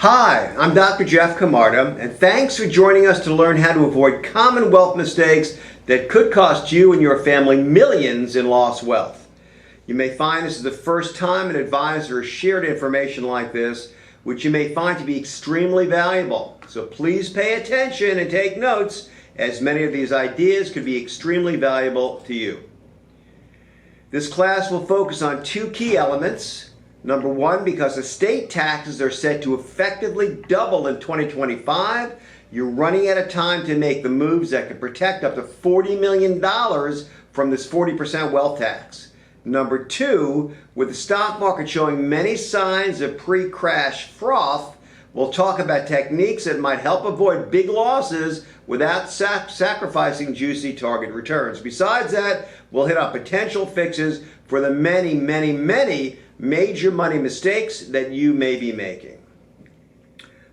Hi, I'm Dr. Jeff Carta, and thanks for joining us to learn how to avoid common wealth mistakes that could cost you and your family millions in lost wealth. You may find this is the first time an advisor has shared information like this, which you may find to be extremely valuable. So please pay attention and take notes, as many of these ideas could be extremely valuable to you. This class will focus on two key elements. Number one, because estate taxes are set to effectively double in 2025, you're running out of time to make the moves that could protect up to $40 million from this 40% wealth tax. Number two, with the stock market showing many signs of pre-crash froth, we'll talk about techniques that might help avoid big losses without sacrificing juicy target returns. Besides that, we'll hit on potential fixes for the many major money mistakes that you may be making.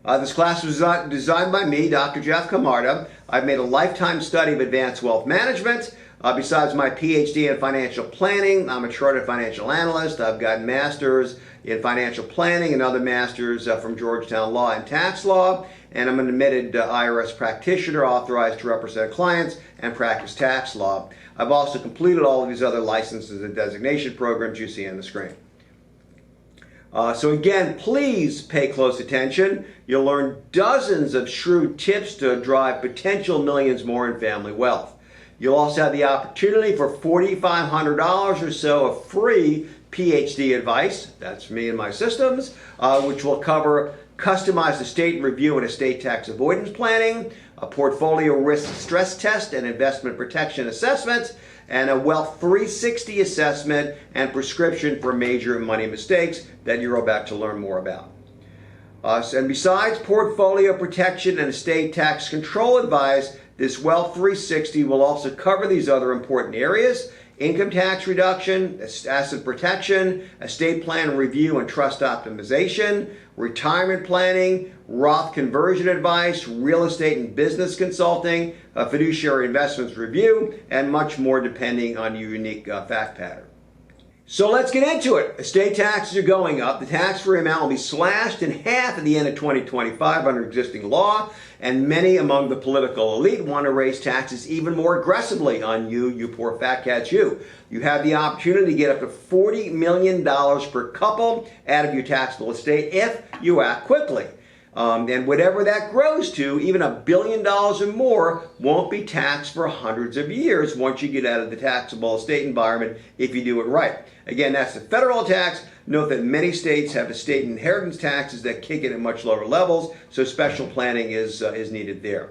This class was designed by me, Dr. Jeff Carta. I've made a lifetime study of advanced wealth management. Besides my PhD in financial planning, I'm a chartered financial analyst. I've got masters in financial planning and other masters from Georgetown Law and Tax Law. And I'm an admitted IRS practitioner authorized to represent clients and practice tax law. I've also completed all of these other licenses and designation programs you see on the screen. So again, please pay close attention. You'll learn dozens of shrewd tips to drive potential millions more in family wealth. You'll also have the opportunity for $4,500 or so of free PhD advice. That's me and my systems, which will cover customized estate review and estate tax avoidance planning, a portfolio risk stress test and investment protection assessment, and a Wealth 360 assessment and prescription for major money mistakes that you're about to learn more about. And besides portfolio protection and estate tax control advice, this Wealth 360 will also cover these other important areas: income tax reduction, asset protection, estate plan review and trust optimization, retirement planning, Roth conversion advice, real estate and business consulting, fiduciary investments review, and much more depending on your unique fact pattern. So let's get into it. Estate taxes are going up. The tax-free amount will be slashed in half at the end of 2025 under existing law, and many among the political elite want to raise taxes even more aggressively on you poor fat cats, you. You have the opportunity to get up to $40 million per couple out of your taxable estate if you act quickly. And whatever that grows to, even $1 billion or more, won't be taxed for hundreds of years once you get out of the taxable estate environment if you do it right. Again, that's the federal tax. Note that many states have estate inheritance taxes that kick in at much lower levels, so special planning is needed there.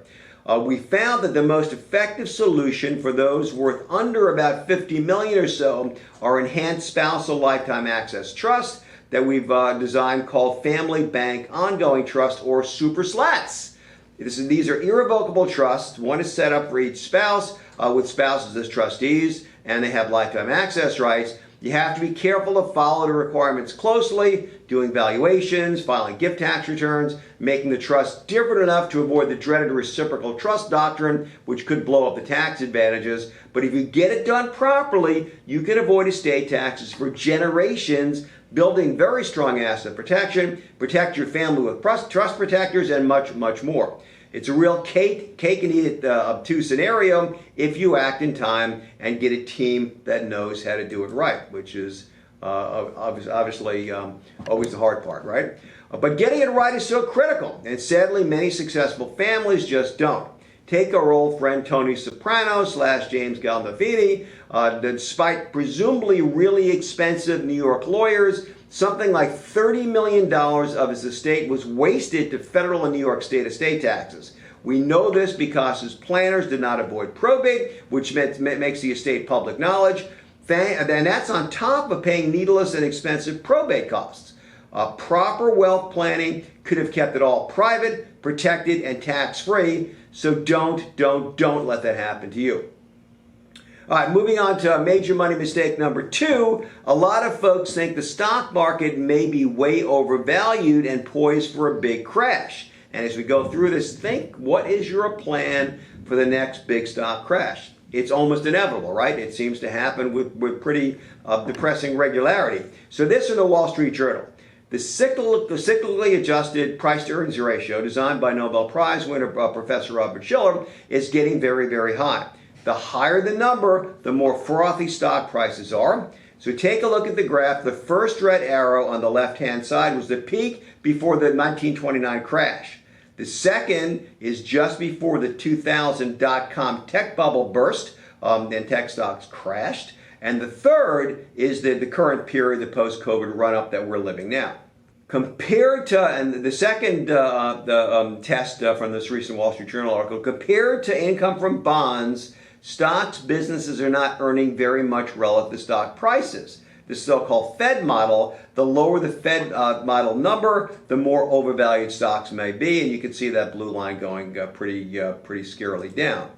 We found that the most effective solution for those worth under about $50 million or so are enhanced spousal lifetime access trusts that we've designed called Family Bank Ongoing Trust, or Super Slats. These are irrevocable trusts. One is set up for each spouse with spouses as trustees, and they have lifetime access rights. You have to be careful to follow the requirements closely, doing valuations, filing gift tax returns, making the trust different enough to avoid the dreaded reciprocal trust doctrine, which could blow up the tax advantages. But if you get it done properly, you can avoid estate taxes for generations, building very strong asset protection, protect your family with trust protectors, and much more. It's a real cake and eat it up to scenario if you act in time and get a team that knows how to do it right, which is obviously always the hard part, right? But getting it right is so critical, and sadly many successful families just don't. Take our old friend Tony Soprano / James Gandolfini. Despite presumably really expensive New York lawyers, something like $30 million of his estate was wasted to federal and New York state estate taxes. We know this because his planners did not avoid probate, which makes the estate public knowledge. And that's on top of paying needless and expensive probate costs. Proper wealth planning could have kept it all private, protected, and tax-free. So don't let that happen to you. All right, moving on to major money mistake number two. A lot of folks think the stock market may be way overvalued and poised for a big crash. And as we go through this, think, what is your plan for the next big stock crash? It's almost inevitable, right? It seems to happen with pretty depressing regularity. So this in the Wall Street Journal. The cyclically adjusted price-to-earnings ratio, designed by Nobel Prize winner Professor Robert Shiller, is getting very, very high. The higher the number, the more frothy stock prices are. So take a look at the graph. The first red arrow on the left-hand side was the peak before the 1929 crash. The second is just before the 2000 dot-com tech bubble burst, and tech stocks crashed. And the third is the current period, the post-COVID run-up that we're living now. Compared to, and the second test from this recent Wall Street Journal article, compared to income from bonds, stocks businesses are not earning very much relative to stock prices. The so-called Fed model, the lower the Fed model number, the more overvalued stocks may be, and you can see that blue line going pretty scarily down.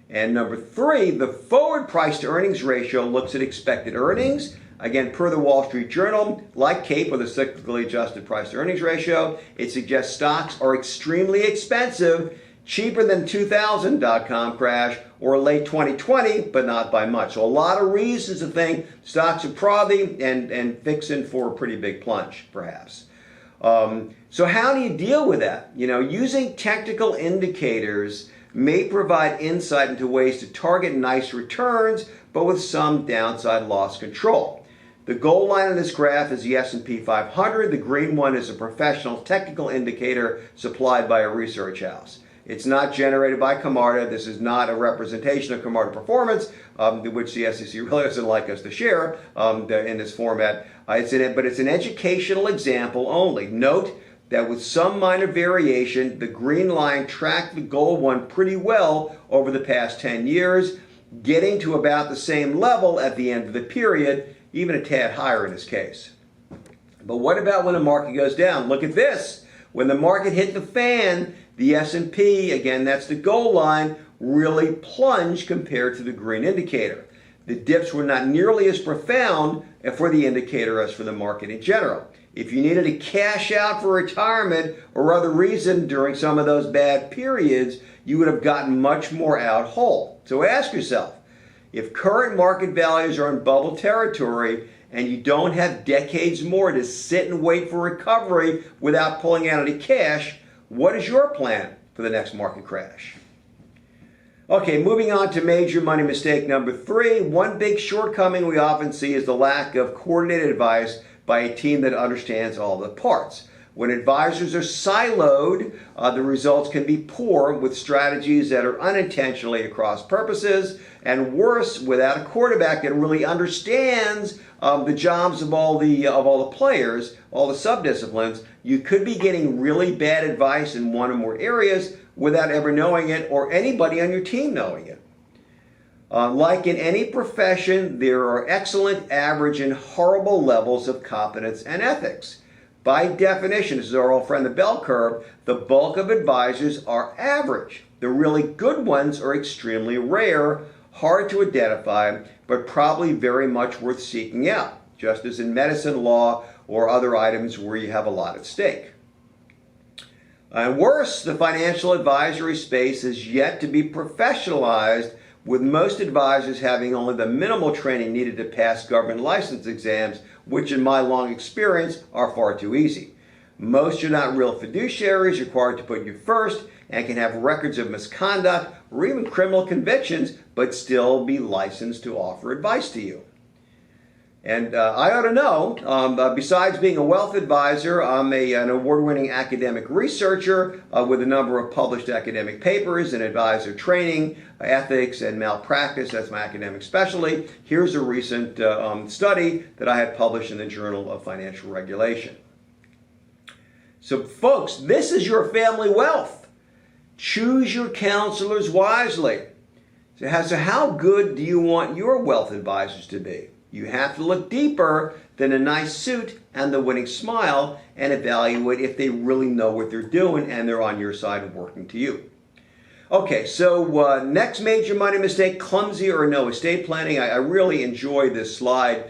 And number three, the forward price to earnings ratio looks at expected earnings. Again, per the Wall Street Journal, like CAPE, or the cyclically adjusted price to earnings ratio, it suggests stocks are extremely expensive, cheaper than 2000 dot-com crash or late 2020, but not by much. So a lot of reasons to think stocks are probably and fixing for a pretty big plunge, perhaps. So how do you deal with that? You know, using technical indicators may provide insight into ways to target nice returns, but with some downside loss control. The goal line on this graph is the S&P 500. The green one is a professional technical indicator supplied by a research house. It's not generated by Camarda. This is not a representation of Camarda performance, which the SEC really doesn't like us to share in this format. But it's an educational example only. Note that with some minor variation, the green line tracked the gold one pretty well over the past 10 years, getting to about the same level at the end of the period, even a tad higher in this case. But what about when the market goes down? Look at this. When the market hit the fan, the S&P, again, that's the gold line, really plunged compared to the green indicator. The dips were not nearly as profound for the indicator as for the market in general. If you needed to cash out for retirement or other reason during some of those bad periods, you would have gotten much more out whole. So ask yourself, if current market values are in bubble territory and you don't have decades more to sit and wait for recovery without pulling out any cash, what is your plan for the next market crash? Okay, moving on to major money mistake number three. One big shortcoming we often see is the lack of coordinated advice by a team that understands all the parts. When advisors are siloed, the results can be poor with strategies that are unintentionally at cross purposes, and worse, without a quarterback that really understands the jobs of all the players, all the subdisciplines. You could be getting really bad advice in one or more areas without ever knowing it or anybody on your team knowing it. Like in any profession, there are excellent, average, and horrible levels of competence and ethics. By definition, this is our old friend the bell curve, the bulk of advisors are average. The really good ones are extremely rare, hard to identify, but probably very much worth seeking out, just as in medicine, law, or other items where you have a lot at stake. And worse, the financial advisory space is yet to be professionalized, with most advisors having only the minimal training needed to pass government license exams, which in my long experience are far too easy. Most are not real fiduciaries required to put you first and can have records of misconduct or even criminal convictions, but still be licensed to offer advice to you. And I ought to know, besides being a wealth advisor, I'm an award-winning academic researcher with a number of published academic papers in advisor training, ethics, and malpractice. That's my academic specialty. Here's a recent study that I had published in the Journal of Financial Regulation. So folks, this is your family wealth. Choose your counselors wisely. So how good do you want your wealth advisors to be? You have to look deeper than a nice suit and the winning smile and evaluate if they really know what they're doing and they're on your side and working to you. Okay, so next major money mistake, clumsy or no estate planning. I really enjoy this slide,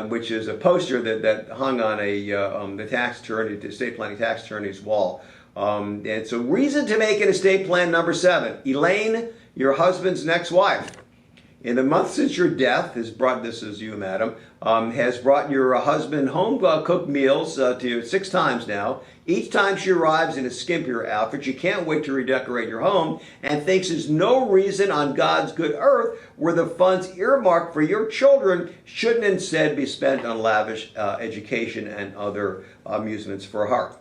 which is a poster that hung on the tax attorney, the estate planning tax attorney's wall. And so reason to make an estate plan number 7. Elaine, your husband's next wife. In the month since your death has brought, this is you, madam, has brought your husband home cooked meals to you 6 times now. Each time she arrives in a skimpier outfit, she can't wait to redecorate your home and thinks there's no reason on God's good earth where the funds earmarked for your children shouldn't instead be spent on lavish education and other amusements for her.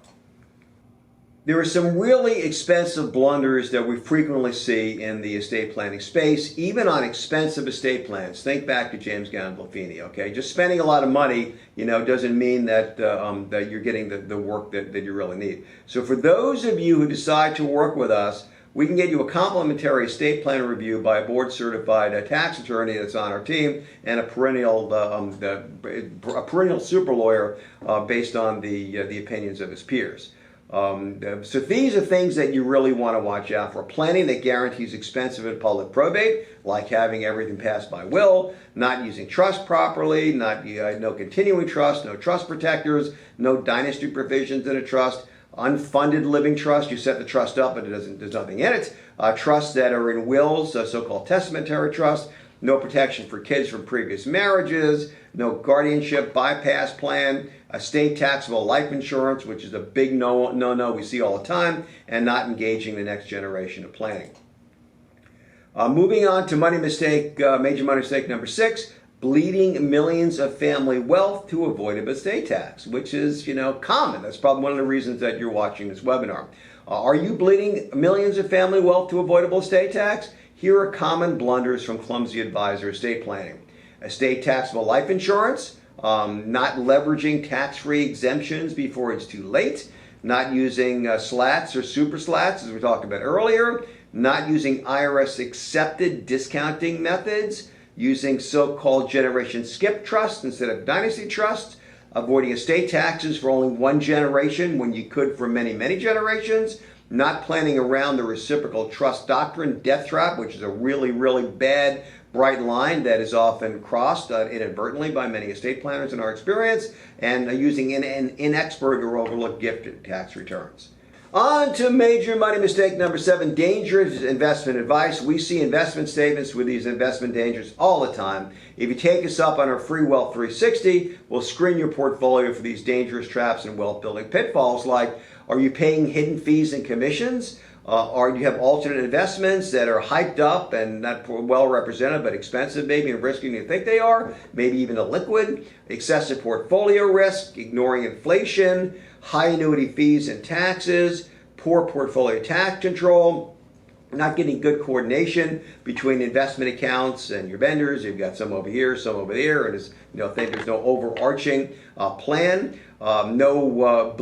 There are some really expensive blunders that we frequently see in the estate planning space, even on expensive estate plans. Think back to James Gandolfini, okay? Just spending a lot of money, doesn't mean that that you're getting the work that you really need. So for those of you who decide to work with us, we can get you a complimentary estate plan review by a board-certified tax attorney that's on our team and a perennial super lawyer based on the opinions of his peers. So these are things that you really want to watch out for. Planning that guarantees expensive and public probate, like having everything passed by will, not using trust properly, no continuing trust, no trust protectors, no dynasty provisions in a trust, unfunded living trust. You set the trust up but there's nothing in it. Trusts that are in wills, so-called testamentary trust. No protection for kids from previous marriages, no guardianship bypass plan, estate taxable life insurance, which is a big no we see all the time, and not engaging the next generation of planning. Moving on to major money mistake number 6, bleeding millions of family wealth to avoid estate tax, which is, common. That's probably one of the reasons that you're watching this webinar. Are you bleeding millions of family wealth to avoidable estate tax? Here are common blunders from Clumsy Advisor Estate Planning. Estate taxable life insurance, not leveraging tax-free exemptions before it's too late, not using slats or super slats, as we talked about earlier, not using IRS-accepted discounting methods, using so-called generation skip trusts instead of dynasty trusts, avoiding estate taxes for only one generation when you could for many, many generations, not planning around the reciprocal trust doctrine, death trap, which is a really, really bad bright line that is often crossed inadvertently by many estate planners in our experience, and using inexpert or overlooked gift tax returns. On to major money mistake number 7, dangerous investment advice. We see investment statements with these investment dangers all the time. If you take us up on our free Wealth 360, we'll screen your portfolio for these dangerous traps and wealth building pitfalls like, are you paying hidden fees and commissions? Or do you have alternate investments that are hyped up and not well represented but expensive maybe and risky than you think they are? Maybe even illiquid. Excessive portfolio risk, ignoring inflation, high annuity fees and taxes, poor portfolio tax control, not getting good coordination between investment accounts and your vendors. You've got some over here, some over there, and there's no overarching plan, no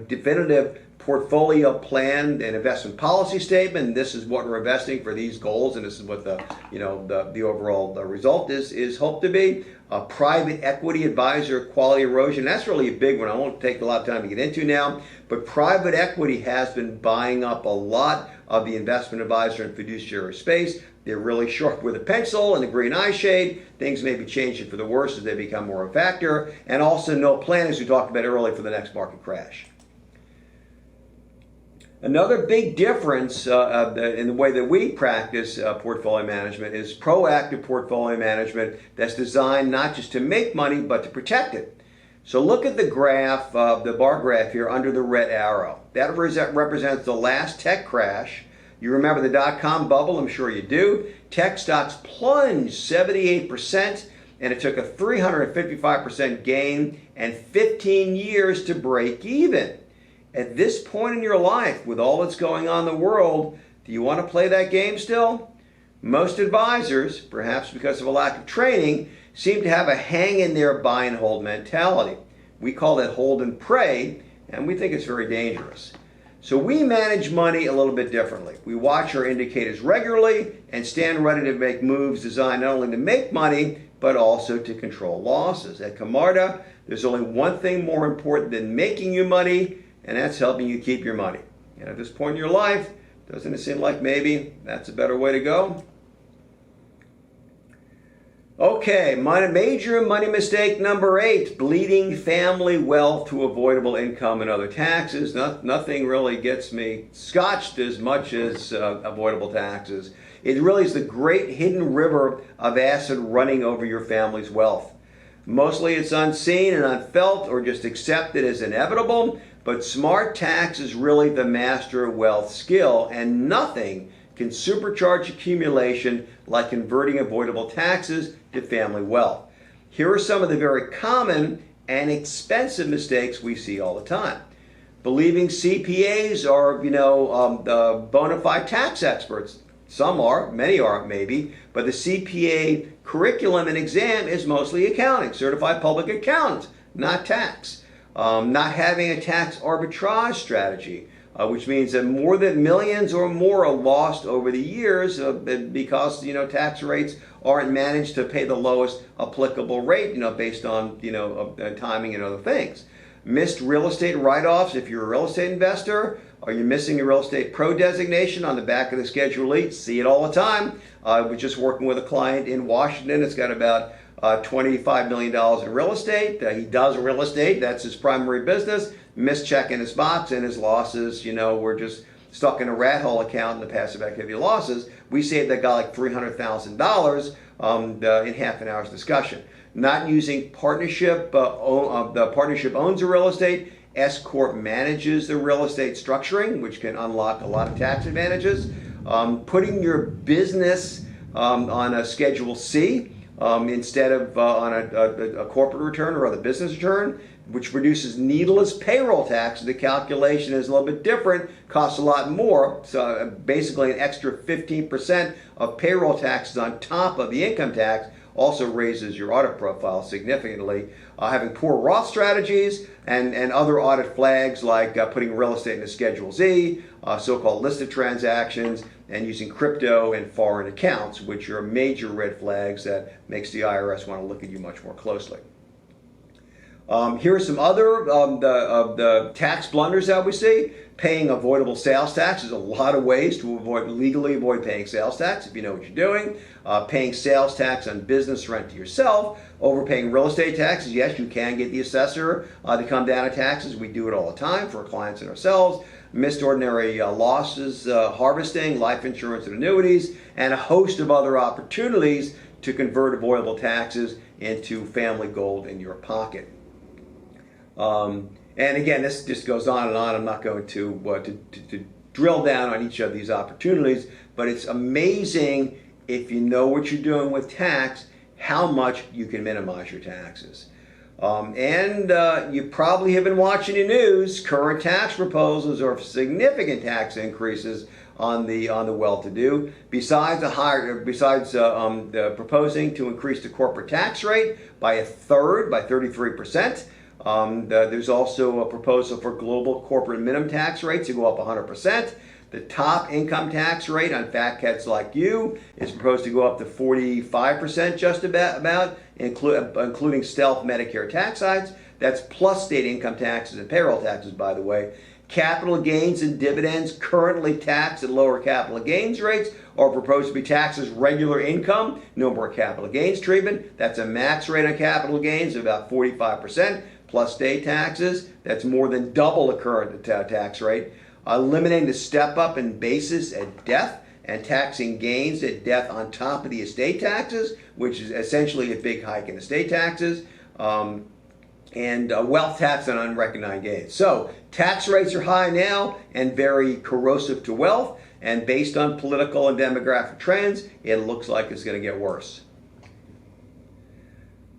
definitive portfolio plan and investment policy statement. This is what we're investing for these goals, and this is what the overall result is hoped to be. Private equity advisor quality erosion. That's really a big one. I won't take a lot of time to get into now, but private equity has been buying up a lot of the investment advisor and fiduciary space. They're really sharp with a pencil and a green eye shade. Things may be changing for the worse as they become more a factor, and also no plan, as we talked about earlier, for the next market crash. Another big difference in the way that we practice portfolio management is proactive portfolio management that's designed not just to make money, but to protect it. So look at the graph, the bar graph here under the red arrow. That represents the last tech crash. You remember the dot-com bubble? I'm sure you do. Tech stocks plunged 78%, and it took a 355% gain and 15 years to break even. At this point in your life, with all that's going on in the world, do you want to play that game still? Most advisors, perhaps because of a lack of training, seem to have a hang-in-there buy and hold mentality. We call that hold and pray, and we think it's very dangerous. So we manage money a little bit differently. We watch our indicators regularly and stand ready to make moves designed not only to make money, but also to control losses. At Camarda, there's only one thing more important than making you money, and that's helping you keep your money. And at this point in your life, doesn't it seem like maybe that's a better way to go? Okay, major money mistake number 8, bleeding family wealth to avoidable income and other taxes. Nothing really gets me scotched as much as avoidable taxes. It really is the great hidden river of acid running over your family's wealth. Mostly it's unseen and unfelt or just accepted as inevitable, but smart tax is really the master wealth skill, and nothing can supercharge accumulation like converting avoidable taxes to family wealth. Here are some of the very common and expensive mistakes we see all the time. Believing CPAs are, bona fide tax experts. Some are, many aren't maybe, but the CPA curriculum and exam is mostly accounting, certified public accountants, not tax. Not having a tax arbitrage strategy, which means that more than millions or more are lost over the years because tax rates aren't managed to pay the lowest applicable rate, based on timing and other thing. Missed real estate write-offs if you're a real estate investor. Are you missing a real estate pro designation on the back of the Schedule E? See it all the time. I was just working with a client in Washington. It's got about $25 million in real estate. He does real estate. That's his primary business. Missed checking his box, and his losses, were just stuck in a rat hole account in the passive activity losses. We saved that guy like $300,000 in half an hour's discussion. Not using partnership. The partnership owns the real estate. S Corp manages the real estate structuring, which can unlock a lot of tax advantages. Putting your business on a Schedule C instead of on a corporate return or other business return, which produces needless payroll tax. The calculation is a little bit different, costs a lot more. So basically an extra 15% of payroll taxes on top of the income tax also raises your audit profile significantly. Having poor Roth strategies and other audit flags like putting real estate in a Schedule Z, so-called listed transactions, and using crypto and foreign accounts, which are major red flags that makes the IRS want to look at you much more closely. Here are some other the tax blunders that we see. Paying avoidable sales tax. There's a lot of ways to legally avoid paying sales tax if you know what you're doing. Paying sales tax on business rent to yourself. Overpaying real estate taxes. Yes, you can get the assessor to come down on taxes. We do it all the time for our clients and ourselves. Missed ordinary losses, harvesting, life insurance and annuities, and a host of other opportunities to convert avoidable taxes into family gold in your pocket. And again, this just goes on and on. I'm not going to drill down on each of these opportunities, but it's amazing if you know what you're doing with tax, how much you can minimize your taxes. You probably have been watching the news. Current tax proposals are significant tax increases on the well-to-do. Besides proposing to increase the corporate tax rate by a third, by 33%. There's also a proposal for global corporate minimum tax rates to go up 100%. The top income tax rate on fat cats like you is proposed to go up to 45% just about, including stealth Medicare tax sites. That's plus state income taxes and payroll taxes, by the way. Capital gains and dividends currently taxed at lower capital gains rates are proposed to be taxed as regular income. No more capital gains treatment. That's a max rate on capital gains of about 45%. Plus state taxes, that's more than double the current tax rate. Eliminating the step up in basis at death and taxing gains at death on top of the estate taxes, which is essentially a big hike in estate taxes, and wealth tax on unrecognized gains. So tax rates are high now and very corrosive to wealth, and based on political and demographic trends, it looks like it's going to get worse.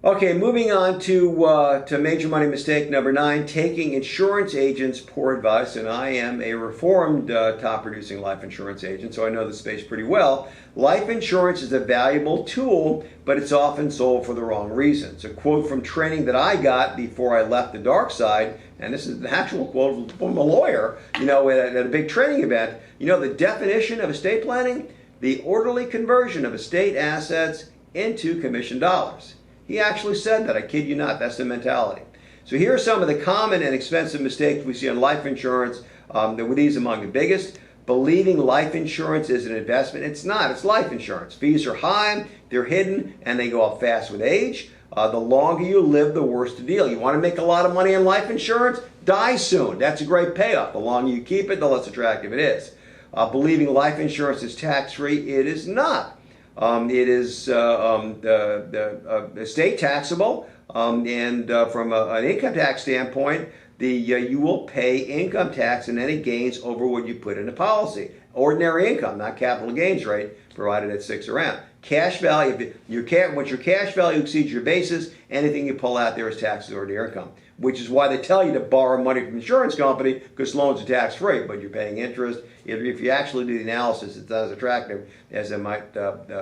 Okay, moving on to major money mistake number 9, taking insurance agents' poor advice. And I am a reformed top-producing life insurance agent, so I know the space pretty well. Life insurance is a valuable tool, but it's often sold for the wrong reasons. A quote from training that I got before I left the dark side, and this is the actual quote from a lawyer, at a big training event. The definition of estate planning? The orderly conversion of estate assets into commission dollars. He actually said that. I kid you not. That's the mentality. So here are some of the common and expensive mistakes we see on life insurance. These among the biggest. believing life insurance is an investment. It's not. It's life insurance. Fees are high, they're hidden, and they go up fast with age. The longer you live, the worse the deal. You want to make a lot of money on life insurance? Die soon. That's a great payoff. The longer you keep it, the less attractive it is. Believing life insurance is tax-free, it is not. It is estate taxable, and from an income tax standpoint, you will pay income tax on any gains over what you put in the policy. Ordinary income, not capital gains rate, provided it sticks around. Cash value, once your cash value exceeds your basis, anything you pull out there is taxed as ordinary income, which is why they tell you to borrow money from an insurance company, because loans are tax-free, but you're paying interest. If you actually do the analysis, it's not as attractive as they might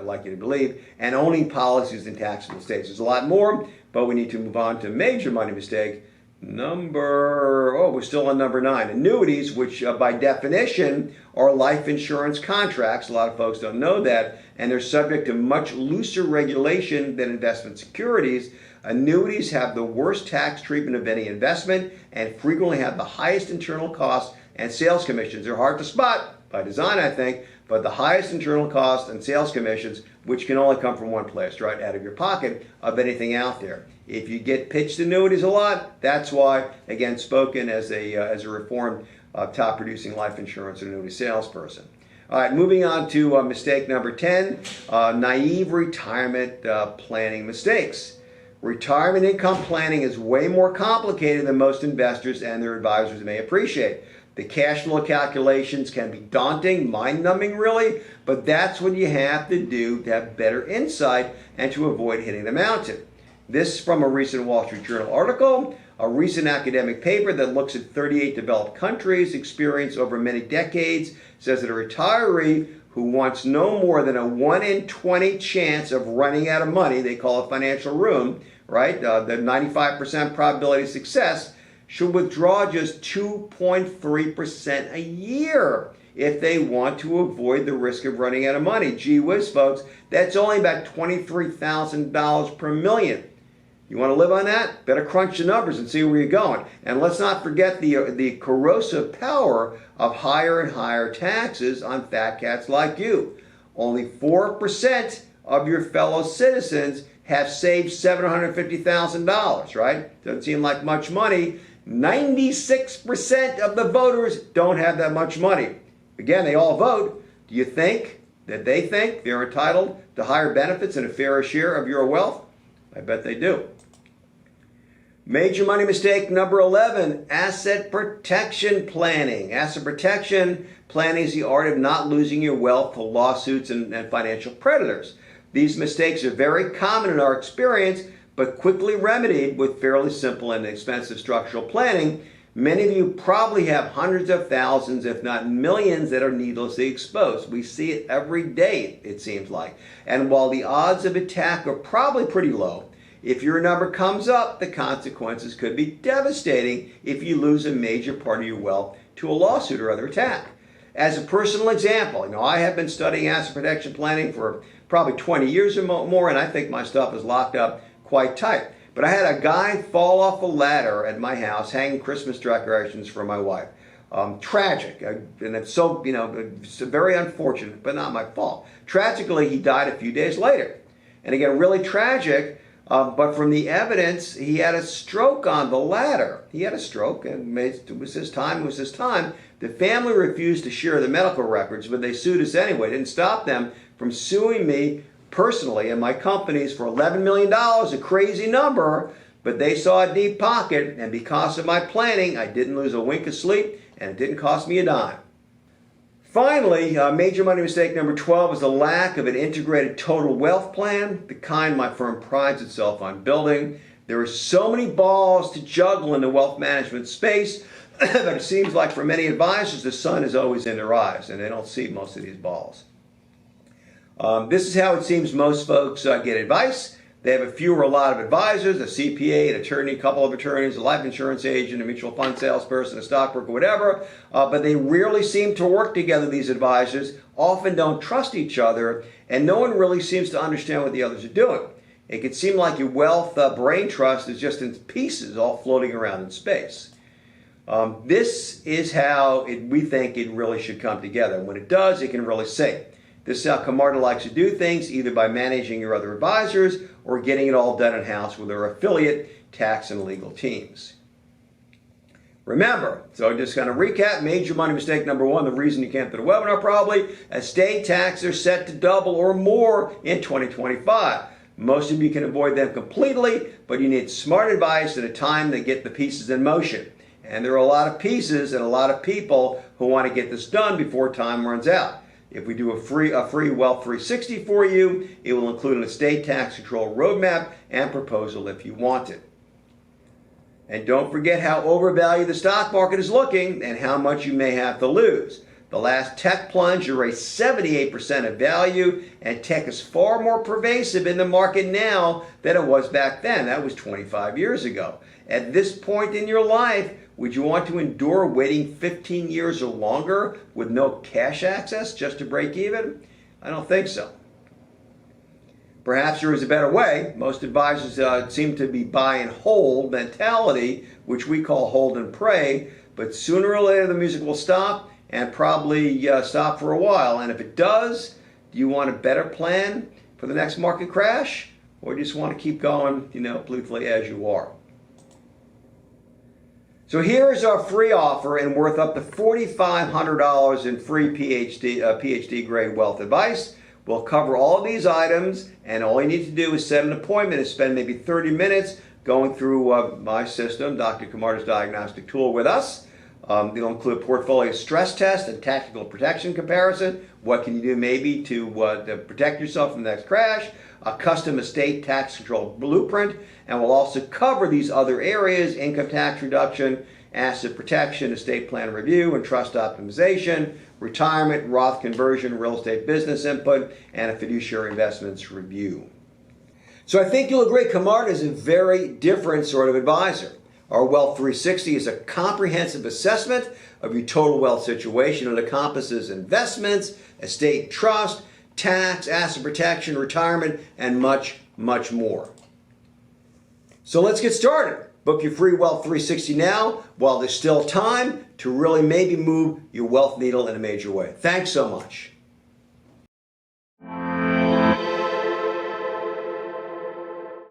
like you to believe. And owning policies in taxable states. There's a lot more, but we need to move on to major money mistake. We're still on number 9. Annuities, which by definition are life insurance contracts. A lot of folks don't know that, and they're subject to much looser regulation than investment securities. Annuities have the worst tax treatment of any investment and frequently have the highest internal costs and sales commissions. They're hard to spot by design, I think, but the highest internal costs and sales commissions, which can only come from one place, right out of your pocket, of anything out there. If you get pitched annuities a lot, that's why, again, spoken as a reformed top producing life insurance and annuity salesperson. All right, moving on to mistake number 10, naive retirement planning mistakes. Retirement income planning is way more complicated than most investors and their advisors may appreciate. The cash flow calculations can be daunting, mind-numbing really, but that's what you have to do to have better insight and to avoid hitting the mountain. This from a recent Wall Street Journal article, a recent academic paper that looks at 38 developed countries' experience over many decades, says that a retiree who wants no more than a 1 in 20 chance of running out of money, they call it financial ruin, right? The 95% probability of success, should withdraw just 2.3% a year if they want to avoid the risk of running out of money. Gee whiz, folks, that's only about $23,000 per million. You want to live on that? Better crunch the numbers and see where you're going. And let's not forget the corrosive power of higher and higher taxes on fat cats like you. Only 4% of your fellow citizens have saved $750,000, right? Doesn't seem like much money. 96% of the voters don't have that much money. Again, they all vote. Do you think that they think they're entitled to higher benefits and a fairer share of your wealth? I bet they do. Major money mistake number 11, asset protection planning. Asset protection planning is the art of not losing your wealth to lawsuits and financial predators. These mistakes are very common in our experience, but quickly remedied with fairly simple and inexpensive structural planning. Many of you probably have hundreds of thousands, if not millions, that are needlessly exposed. We see it every day, it seems like. And while the odds of attack are probably pretty low, if your number comes up, the consequences could be devastating if you lose a major part of your wealth to a lawsuit or other attack. As a personal example, I have been studying asset protection planning for probably 20 years or more, and I think my stuff is locked up quite tight. But I had a guy fall off a ladder at my house hanging Christmas decorations for my wife. Tragic, and it's so, it's very unfortunate, but not my fault. Tragically, he died a few days later. And again, really tragic, but from the evidence, he had a stroke on the ladder. He had a stroke, and it was his time. The family refused to share the medical records, but they sued us anyway. It didn't stop them from suing me personally and my companies for $11 million, a crazy number, but they saw a deep pocket, and because of my planning, I didn't lose a wink of sleep, and it didn't cost me a dime. Finally, major money mistake number 12 is the lack of an integrated total wealth plan, the kind my firm prides itself on building. There are so many balls to juggle in the wealth management space, but it seems like for many advisors, the sun is always in their eyes, and they don't see most of these balls. This is how it seems most folks get advice. They have a few or a lot of advisors, a CPA, an attorney, a couple of attorneys, a life insurance agent, a mutual fund salesperson, a stockbroker, whatever, but they rarely seem to work together, these advisors, often don't trust each other, and no one really seems to understand what the others are doing. It can seem like your wealth brain trust is just in pieces, all floating around in space. This is how we think it really should come together. And when it does, it can really sing. This is how Camarda likes to do things, either by managing your other advisors or getting it all done in-house with our affiliate tax and legal teams. Remember, so just kind of recap, major money mistake number one, the reason you can't do the webinar probably, estate taxes are set to double or more in 2025. Most of you can avoid them completely, but you need smart advice at a time to get the pieces in motion. And there are a lot of pieces and a lot of people who want to get this done before time runs out. If we do a free Wealth 360 for you, it will include an estate tax control roadmap and proposal if you want it. And don't forget how overvalued the stock market is looking and how much you may have to lose. The last tech plunge erased 78% of value, and tech is far more pervasive in the market now than it was back then. That was 25 years ago. At this point in your life, would you want to endure waiting 15 years or longer with no cash access just to break even? I don't think so. Perhaps there is a better way. Most advisors seem to be buy and hold mentality, which we call hold and pray, but sooner or later the music will stop and probably stop for a while. And if it does, do you want a better plan for the next market crash? Or do you just want to keep going, blithely as you are? So here is our free offer and worth up to $4,500 in free PhD grade wealth advice. We'll cover all of these items, and all you need to do is set an appointment and spend maybe 30 minutes going through my system, Dr. Camarda's diagnostic tool with us. It'll include portfolio stress test and tactical protection comparison. What can you do maybe to protect yourself from the next crash? A custom estate tax control blueprint, and we'll also cover these other areas: income tax reduction, asset protection, estate plan review, and trust optimization, retirement, Roth conversion, real estate business input, and a fiduciary investments review. So I think you'll agree Camarda is a very different sort of advisor. Our Wealth 360 is a comprehensive assessment of your total wealth situation. It encompasses investments, estate trust, tax, asset protection, retirement, and much, much more. So let's get started. Book your free Wealth 360 now while there's still time to really maybe move your wealth needle in a major way. Thanks so much.